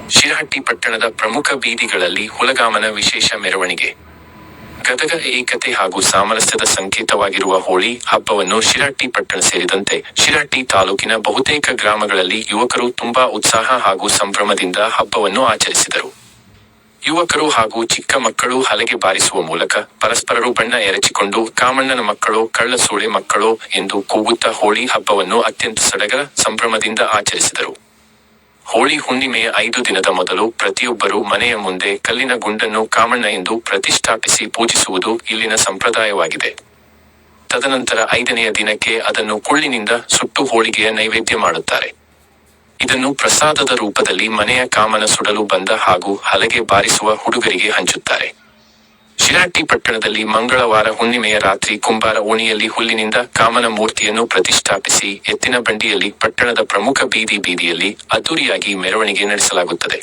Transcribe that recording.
ಶಿರಹಟ್ಟಿ ಪಟ್ಟಣದ ಪ್ರಮುಖ ಬೀದಿಗಳಲ್ಲಿ ಹುಲಗಾಮನ ವಿಶೇಷ ಮೆರವಣಿಗೆ. ಗದಗ ಏಕತೆ ಹಾಗೂ ಸಾಮರಸ್ಯದ ಸಂಕೇತವಾಗಿರುವ ಹೋಳಿ ಹಬ್ಬವನ್ನು ಶಿರಹಟ್ಟಿ ಪಟ್ಟಣ ಸೇರಿದಂತೆ ಶಿರಹಟ್ಟಿ ತಾಲೂಕಿನ ಬಹುತೇಕ ಗ್ರಾಮಗಳಲ್ಲಿ ಯುವಕರು ತುಂಬಾ ಉತ್ಸಾಹ ಹಾಗೂ ಸಂಭ್ರಮದಿಂದ ಹಬ್ಬವನ್ನು ಆಚರಿಸಿದರು. ಯುವಕರು ಹಾಗೂ ಚಿಕ್ಕ ಮಕ್ಕಳು ಹಲಗೆ ಬಾರಿಸುವ ಮೂಲಕ ಪರಸ್ಪರರು ಬಣ್ಣ ಎರಚಿಕೊಂಡು ಕಾಮಣ್ಣನ ಮಕ್ಕಳೋ ಕಳ್ಳ ಸೂಳೆ ಮಕ್ಕಳೋ ಎಂದು ಕೂಗುತ್ತಾ ಹೋಳಿ ಹಬ್ಬವನ್ನು ಅತ್ಯಂತ ಸಡಗರ ಸಂಭ್ರಮದಿಂದ ಆಚರಿಸಿದರು. ಹೋಳಿ ಹುಣ್ಣಿಮೆಯ 5 ದಿನದ ಮೊದಲು ಪ್ರತಿಯೊಬ್ಬರೂ ಮನೆಯ ಮುಂದೆ ಕಲ್ಲಿನ ಗುಂಡನ್ನು ಕಾಮಣ್ಣ ಎಂದು ಪ್ರತಿಷ್ಠಾಪಿಸಿ ಪೂಜಿಸುವುದು ಇಲ್ಲಿನ ಸಂಪ್ರದಾಯವಾಗಿದೆ. ತದನಂತರ 5ನೆಯ ದಿನಕ್ಕೆ ಅದನ್ನು ಕುಳ್ಳಿನಿಂದ ಸುಟ್ಟು ಹೋಳಿಗೆಯ ನೈವೇದ್ಯ ಮಾಡುತ್ತಾರೆ. ಇದನ್ನು ಪ್ರಸಾದದ ರೂಪದಲ್ಲಿ ಮನೆಯ ಕಾಮನ ಸುಡಲು ಬಂದ ಹಾಗೂ ಹಲಗೆ ಬಾರಿಸುವ ಹುಡುಗರಿಗೆ ಹಂಚುತ್ತಾರೆ. ಶಿರಹಟ್ಟಿ ಪಟ್ಟಣದಲ್ಲಿ ಮಂಗಳವಾರ ಹುಣ್ಣಿಮೆಯ ರಾತ್ರಿ ಕುಂಬಾರ ಓಣಿಯಲ್ಲಿ ಹುಲ್ಲಿನಿಂದ ಕಾಮನ ಮೂರ್ತಿಯನ್ನು ಪ್ರತಿಷ್ಠಾಪಿಸಿ ಎತ್ತಿನ ಬಂಡಿಯಲ್ಲಿ ಪಟ್ಟಣದ ಪ್ರಮುಖ ಬೀದಿಯಲ್ಲಿ ಅದ್ದೂರಿಯಾಗಿ ಮೆರವಣಿಗೆ ನಡೆಸಲಾಗುತ್ತದೆ.